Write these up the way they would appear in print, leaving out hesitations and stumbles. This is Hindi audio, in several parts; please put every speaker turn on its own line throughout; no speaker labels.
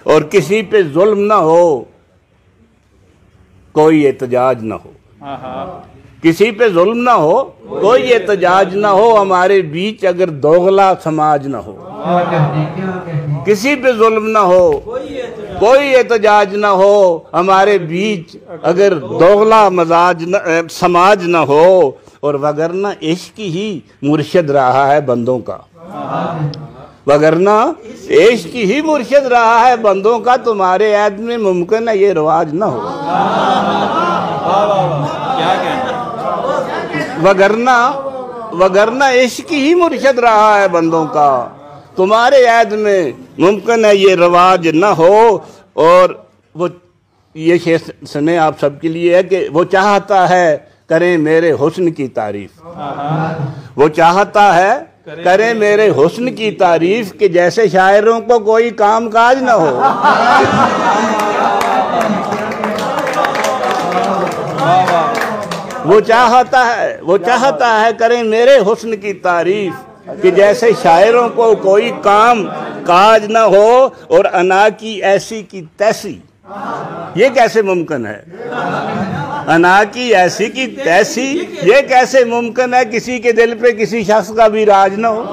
और किसी पे जुल्म ना हो, कोई एहतजाज ना हो। किसी पे जुल्म ना हो, कोई एहतजाज ना हो, हमारे बीच अगर दोगला समाज ना हो। किसी पे जुल्म ना हो, कोई एहतजाज ना हो, हमारे बीच अगर दोगला समाज ना हो। और वगरना इश्क ही मुर्शिद रहा है बंदों का, वगरना इश्क ही मुर्शिद रहा है बंदों का। तुम्हारे ऐद में मुमकिन है ये रिवाज ना हो। वगरना इश्क ही मुर्शिद रहा है बंदों का। तुम्हारे ऐद में मुमकिन है ये रिवाज ना हो। और वो ये शेर सुने आप सबके लिए है कि वो चाहता है करें मेरे हुस्न की तारीफ। वो चाहता है करें मेरे हुस्न की तारीफ, कि जैसे शायरों को कोई काम काज ना हो। वो चाहता है करें मेरे हुस्न की तारीफ, कि जैसे शायरों को कोई काम काज ना हो। और अना की ऐसी की तैसी, ये कैसे मुमकिन है? अना की ऐसी की तैसी, ये कैसे मुमकिन है? किसी के दिल पे किसी शख्स का भी राज ना हो।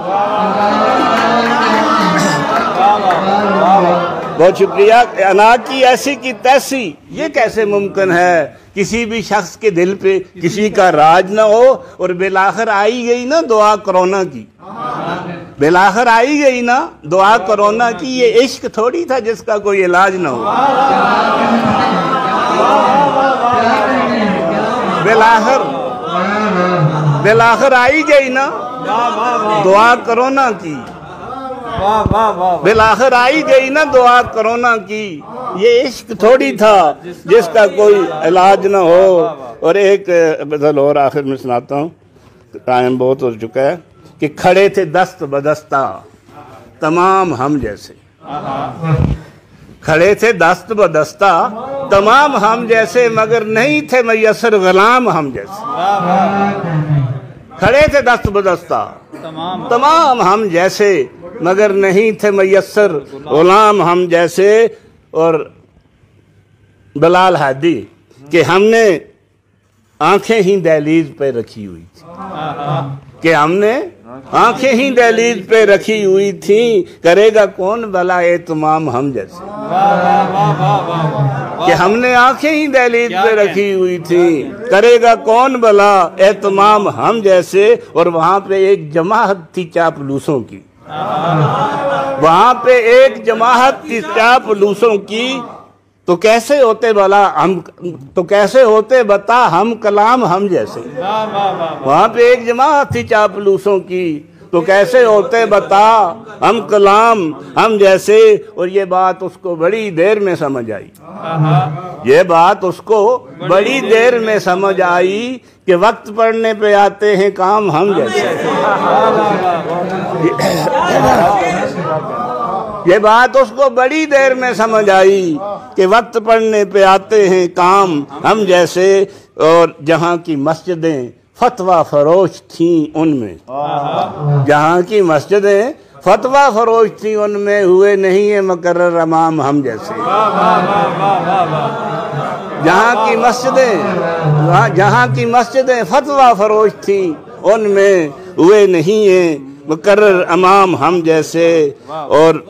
बहुत शुक्रिया। अना की ऐसी की तैसी, ये कैसे मुमकिन है? किसी भी शख्स के दिल पे किसी का राज ना हो। और बेलाखिर आई गई ना दुआ कोरोना की, बेलाखिर आई गई ना दुआ कोरोना की। ये इश्क थोड़ी था जिसका कोई इलाज ना हो। बेलाखिर आई गई ना दुआ कोरोना की, बेलाखिर आई गई ना दुआ कोरोना की। ये इश्क थोड़ी था जिसका कोई इलाज ना हो। और एक गजल और आखिर में सुनाता हूँ, टाइम बहुत हो चुका है। कि खड़े थे दस्त बदस्ता तमाम हम जैसे, खड़े थे दस्त बदस्ता तमाम हम जैसे, मगर नहीं थे मैसर गुलाम हम जैसे। खड़े थे दस्त बदस्ता तमाम हम जैसे, मगर नहीं थे मैसर गुलाम हम जैसे। और बिलाल हादी कि हमने आंखें ही दहलीज पे रखी हुई थी, कि हमने आंखें ही दहलीज पे रखी हुई थी, करेगा कौन भला एतमाम हम जैसे। कि हमने आंखें ही दहलीज पे रखी हुई थी, करेगा कौन भला एतमाम हम जैसे। और वहां पे एक जमात थी चापलूसों की, वहां पे एक जमात थी चापलूसों की। तो कैसे होते भला हम, तो कैसे होते बता हम कलाम हम जैसे। वहां पे एक जमात थी चापलूसों की, तो कैसे होते बता हम कलाम हम जैसे। और ये बात उसको बड़ी देर में समझ आई, ये बात उसको बड़ी देर में समझ आई, कि वक्त पड़ने पे आते हैं काम हम जैसे। ये बात उसको बड़ी देर में समझ आई, कि वक्त पड़ने पे आते हैं काम हम जैसे। और जहाँ की मस्जिदें फतवा फरोश थी उनमें, जहाँ की मस्जिदें फतवा फरोश थी उनमें, हुए नहीं है मुकर्रर इमाम हम जैसे। जहाँ की मस्जिदें फतवा फरोश थी उनमें, हुए नहीं है मुकर्रर इमाम हम जैसे। और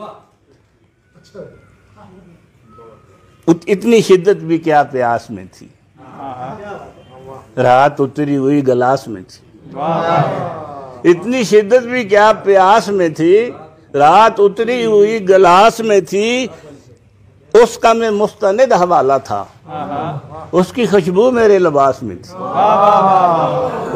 इतनी शिद्दत भी क्या प्यास में थी, रात उतरी हुई गिलास में थी। इतनी शिद्दत भी क्या प्यास में थी, रात उतरी हुई गिलास में थी। उसका मैं मुस्तनिद हवाला था, उसकी खुशबू मेरे लिबास में थी।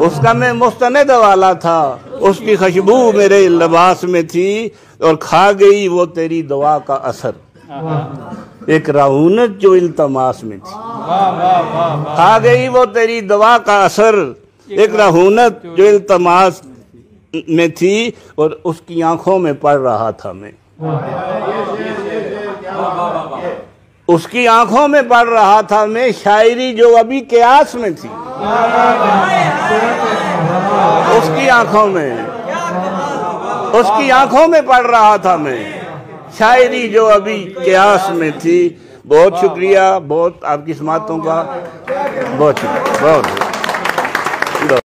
उसका मैं मुस्तनिद हवाला था, उसकी खुशबू मेरे लिबास में थी। और खा गई वो तेरी दुआ का असर, एक रऊनत जो इल्तमास में थी। खा गई वो तेरी दुआ का असर, एक रऊनत जो इल्तमास में थी। और उसकी आंखों में पढ़ रहा था मैं, उसकी आंखों में पढ़ रहा था मैं शायरी जो अभी कयास में थी। उसकी आंखों में पढ़ रहा था मैं शायरी जो अभी क्यास में थी। बहुत शुक्रिया, बहुत आपकी समातों का बहुत शुक्रिया, बहुत।